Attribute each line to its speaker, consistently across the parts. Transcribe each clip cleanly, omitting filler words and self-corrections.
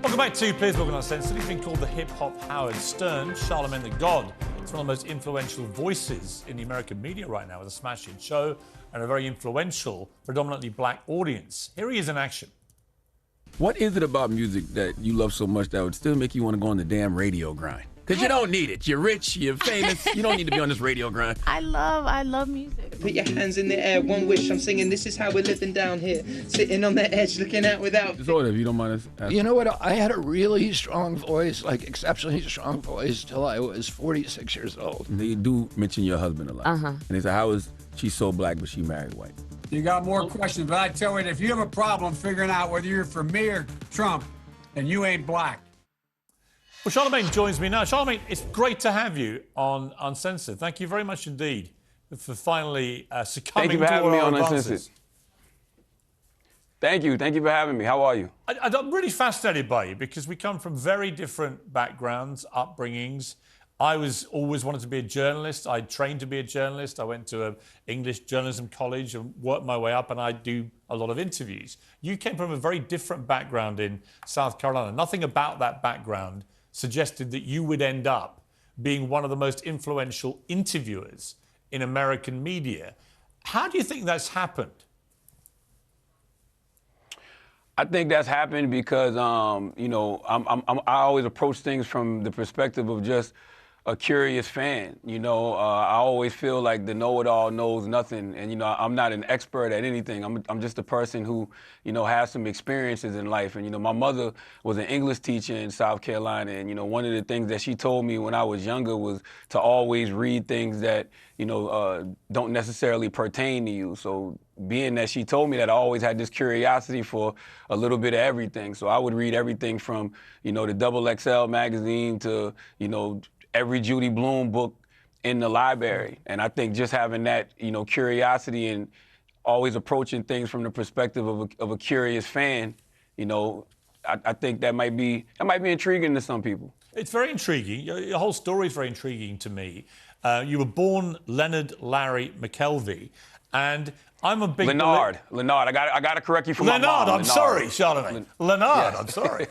Speaker 1: Welcome back to Piers Morgan Uncensored. He's been called the hip-hop Howard Stern. Charlamagne Tha God. It's one of the most influential voices in the American media right now with a smash hit show and a very influential, predominantly black audience. Here he is in action.
Speaker 2: What is it about music that you love so much that would still make you want to go on the damn radio grind? Because you don't need it. You're rich, you're famous. You don't need to be on this radio grind.
Speaker 3: I love music.
Speaker 4: Put your hands in the air, one wish. I'm singing, this is how we're living down here. Sitting on the edge, looking out without...
Speaker 2: Disorder, if you don't mind us asking.
Speaker 5: You know what? I had a really strong voice, like exceptionally strong voice, till I was 46 years old.
Speaker 2: They do mention your husband a lot. And they say, how is she so black but she married white?
Speaker 6: You got more questions, but I tell you, if you have a problem figuring out whether you're for me or Trump, then you ain't black.
Speaker 1: Well, Charlamagne joins me now. Charlamagne, it's great to have you on Uncensored. Thank you very much indeed for finally succumbing to
Speaker 7: having me on
Speaker 1: advances.
Speaker 7: Uncensored. Thank you for having me. How are you?
Speaker 1: I'm really fascinated by you because we come from very different backgrounds, upbringings. I always wanted to be a journalist. I trained to be a journalist. I went to an English journalism college and worked my way up, and I do a lot of interviews. You came from a very different background in South Carolina. Nothing about that background suggested that you would end up being one of the most influential interviewers in American media. How do you think that's happened?
Speaker 7: I think that's happened because, you know, I always approach things from the perspective of just a curious fan. You know, I always feel like the know-it-all knows nothing. And, you know, I'm not an expert at anything. I'm just a person who, you know, has some experiences in life. And, you know, my mother was an English teacher in South Carolina. And, you know, one of the things that she told me when I was younger was to always read things that, you know, don't necessarily pertain to you. So being that she told me that, I always had this curiosity for a little bit of everything. So I would read everything from, you know, the XXL magazine to, you know, every Judy Blume book in the library. And I think just having that, you know, curiosity and always approaching things from the perspective of a curious fan, you know, I think that might be intriguing to some people. It's
Speaker 1: very intriguing. Your whole story is very intriguing to me. You were born Leonard Larry McKelvey, and I'm a big...
Speaker 7: Leonard. I got to correct you for my mom.
Speaker 1: I'm sorry, Charlamagne. Leonard, yes. I'm sorry.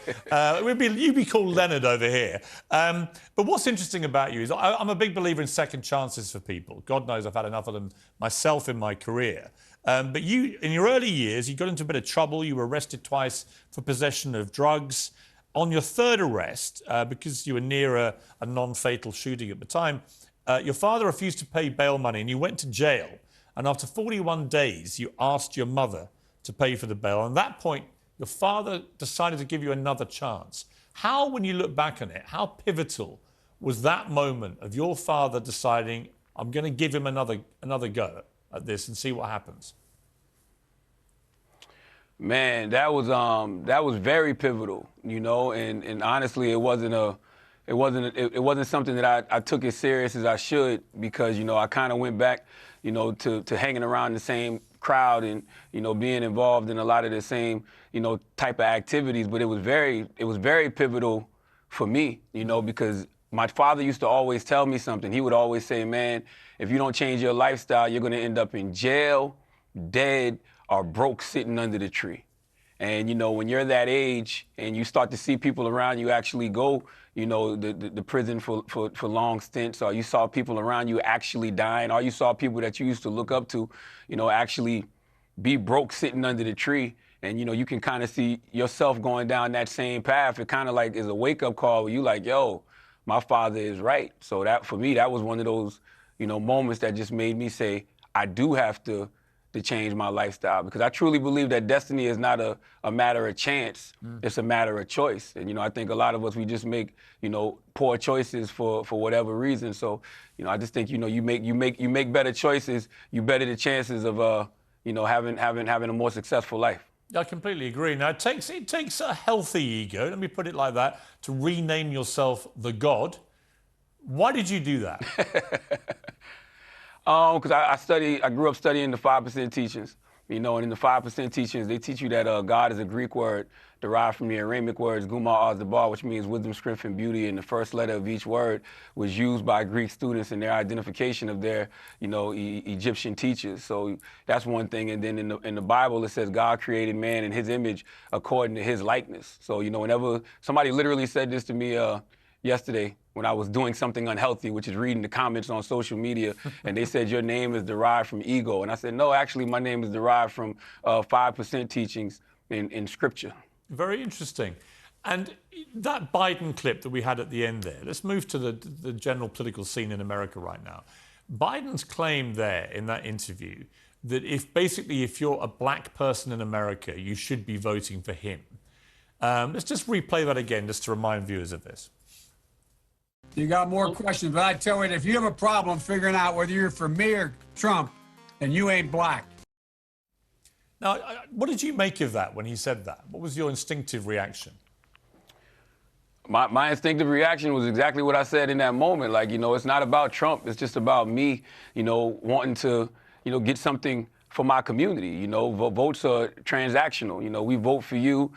Speaker 1: You'd be called Leonard over here. But what's interesting about you is I'm a big believer in second chances for people. God knows I've had enough of them myself in my career. But you, in your early years, you got into a bit of trouble. You were arrested twice for possession of drugs. On your third arrest, because you were near a non-fatal shooting at the time, your father refused to pay bail money and you went to jail. And after 41 days, you asked your mother to pay for the bail. And at that point, your father decided to give you another chance. How, when you look back on it, how pivotal was that moment of your father deciding, I'm going to give him another go at this and see what happens?
Speaker 7: Man, that was very pivotal, you know, and honestly, it wasn't something that I took as serious as I should, because, you know, I kind of went back, you know, to hanging around the same crowd and, you know, being involved in a lot of the same, you know, type of activities. But it was very pivotal for me, you know, because my father used to always tell me something. He would always say, man, if you don't change your lifestyle, you're going to end up in jail, dead, or broke sitting under the tree. And, you know, when you're that age and you start to see people around you actually go, you know, the prison for long stints, or you saw people around you actually dying, or you saw people that you used to look up to, you know, actually be broke sitting under the tree. And, you know, you can kind of see yourself going down that same path. It kind of like is a wake-up call where you like, yo, my father is right. So that, for me, that was one of those, you know, moments that just made me say, I do have to change my lifestyle, because I truly believe that destiny is not a matter of chance. It's a matter of choice. And, you know, I think a lot of us, we just make, you know, poor choices for whatever reason. So, you know, I just think, you know, you make better choices, you better the chances of, you know, having a more successful life.
Speaker 1: I completely agree. Now, it takes a healthy ego, let me put it like that, to rename yourself the God. Why did you do that?
Speaker 7: Because I grew up studying the 5% teachings, You know, and in the 5% teachings, they teach you that God is a Greek word derived from the Aramic words Guma Azdabar, which means wisdom, strength, and beauty. And the first letter of each word was used by Greek students in their identification of their, you know, Egyptian teachers. So that's one thing. And then in the Bible, it says God created man in his image according to his likeness. So, you know, whenever somebody literally said this to me yesterday when I was doing something unhealthy, which is reading the comments on social media, and they said your name is derived from ego. And I said, no, actually, my name is derived from 5% teachings in Scripture.
Speaker 1: Very interesting. And that Biden clip that we had at the end there, let's move to the general political scene in America right now. Biden's claim there in that interview that if you're a black person in America, you should be voting for him. Let's just replay that again just to remind viewers of this.
Speaker 6: You got more questions, but I tell you, if you have a problem figuring out whether you're for me or Trump, then you ain't black.
Speaker 1: Now, what did you make of that when he said that? What was your instinctive reaction?
Speaker 7: My instinctive reaction was exactly what I said in that moment. Like, you know, it's not about Trump. It's just about me, you know, wanting to, you know, get something for my community. You know, votes are transactional. You know, we vote for you.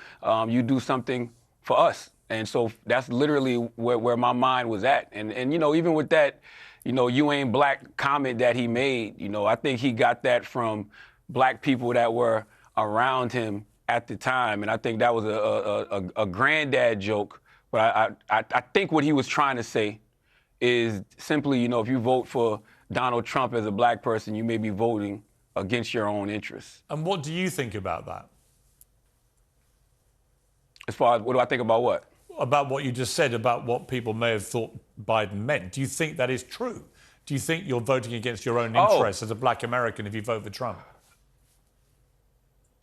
Speaker 7: You do something for us. And so that's literally where my mind was at. And you know, even with that, you know, you ain't black comment that he made, you know, I think he got that from black people that were around him at the time. And I think that was a granddad joke. But I think what he was trying to say is simply, you know, if you vote for Donald Trump as a black person, you may be voting against your own interests.
Speaker 1: And what do you think about that?
Speaker 7: As far as what do I think about what?
Speaker 1: About what you just said about what people may have thought Biden meant. Do you think that is true? Do you think you're voting against your own interests as a black American if you vote for Trump?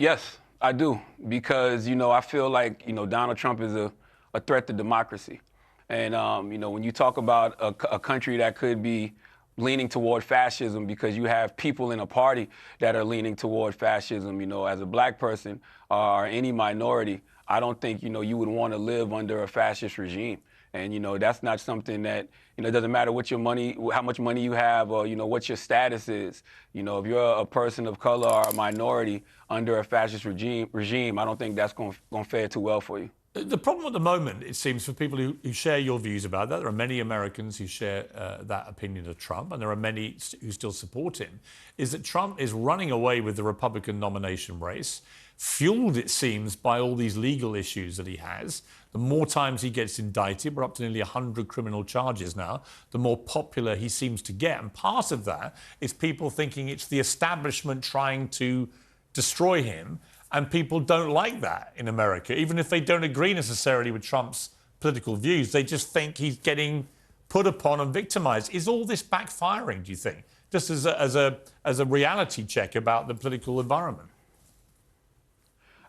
Speaker 7: Yes, I do. Because, you know, I feel like, you know, Donald Trump is a threat to democracy. And, you know, when you talk about a country that could be leaning toward fascism because you have people in a party that are leaning toward fascism, you know, as a black person or any minority, I don't think, you know, you would want to live under a fascist regime. And, you know, that's not something that, you know, it doesn't matter what your money, how much money you have or, you know, what your status is. You know, if you're a person of color or a minority under a fascist regime, I don't think that's going to fare too well for you.
Speaker 1: The problem at the moment, it seems, for people who share your views about that, there are many Americans who share that opinion of Trump, and there are many who still support him, is that Trump is running away with the Republican nomination race, fueled, it seems, by all these legal issues that he has. The more times he gets indicted, we're up to nearly 100 criminal charges now, the more popular he seems to get. And part of that is people thinking it's the establishment trying to destroy him. And people don't like that in America. Even if they don't agree necessarily with Trump's political views, they just think he's getting put upon and victimized. Is all this backfiring, do you think? Just as a reality check about the political environment?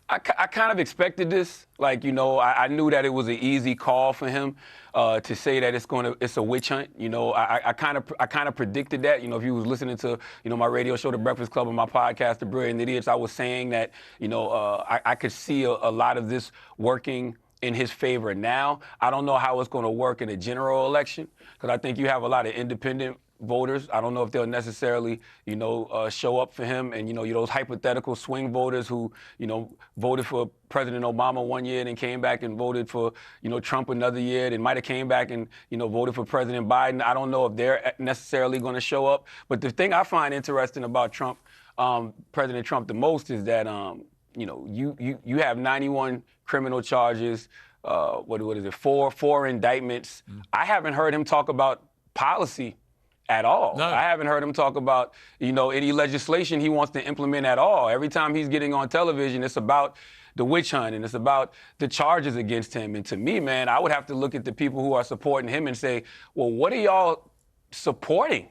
Speaker 7: I kind of expected this. Like, you know, I knew that it was an easy call for him to say that it's a witch hunt. You know, I kind of predicted that. You know, if you was listening to, you know, my radio show, The Breakfast Club, and my podcast, The Brilliant Idiots, I was saying that, you know, I could see a lot of this working in his favor now. I don't know how it's going to work in a general election because I think you have a lot of independent voters. I don't know if they'll necessarily, you know, show up for him. And, you know, those hypothetical swing voters who, you know, voted for President Obama one year and then came back and voted for, you know, Trump another year. They might have came back and, you know, voted for President Biden. I don't know if they're necessarily going to show up. But the thing I find interesting about Trump, President Trump, the most is that, you know, you have 91 criminal charges. What is it? Four indictments. I haven't heard him talk about policy at all. No. I haven't heard him talk about, you know, any legislation he wants to implement at all. Every time he's getting on television, it's about the witch hunt and it's about the charges against him. And to me, man, I would have to look at the people who are supporting him and say, well, what are y'all supporting?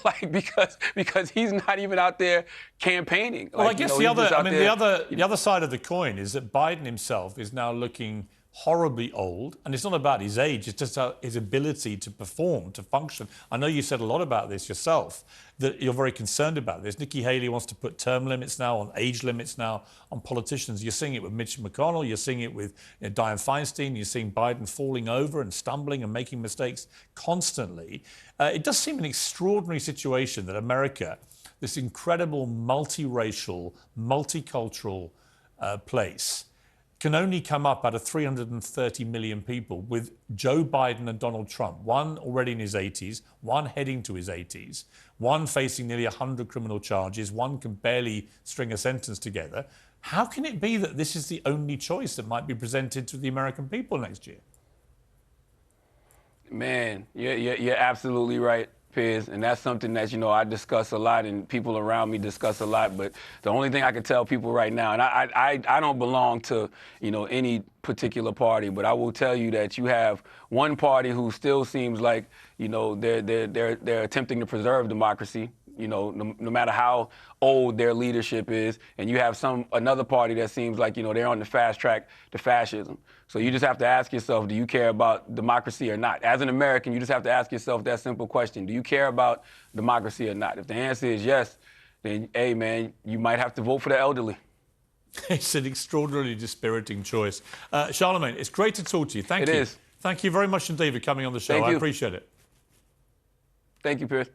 Speaker 7: Like, because he's not even out there campaigning.
Speaker 1: Well,
Speaker 7: like,
Speaker 1: I guess
Speaker 7: you know,
Speaker 1: the other side of the coin is that Biden himself is now looking horribly old, and it's not about his age, it's just his ability to perform, to function. I know you said a lot about this yourself, that you're very concerned about this. Nikki Haley wants to put term limits now, on age limits now, on politicians. You're seeing it with Mitch McConnell, you're seeing it with Dianne Feinstein, you're seeing Biden falling over and stumbling and making mistakes constantly. It does seem an extraordinary situation that America, this incredible multiracial, multicultural place, can only come up out of 330 million people with Joe Biden and Donald Trump, one already in his 80s, one heading to his 80s, one facing nearly 100 criminal charges, one can barely string a sentence together. How can it be that this is the only choice that might be presented to the American people next year?
Speaker 7: Man, you're absolutely right, Piers, and that's something that, I discuss a lot and people around me discuss a lot, but the only thing I can tell people right now, and I don't belong to, any particular party, but I will tell you that you have one party who still seems like, they're attempting to preserve democracy, no matter how old their leadership is, and you have another party that seems like, they're on the fast track to fascism. So you just have to ask yourself, do you care about democracy or not? As an American, you just have to ask yourself that simple question. Do you care about democracy or not? If the answer is yes, then, hey, man, you might have to vote for the elderly.
Speaker 1: It's an extraordinarily dispiriting choice. Charlamagne, it's great to talk to you. Thank you.
Speaker 7: It is.
Speaker 1: Thank you very much indeed for coming on the show.
Speaker 7: Thank you.
Speaker 1: I appreciate it.
Speaker 7: Thank you, Piers.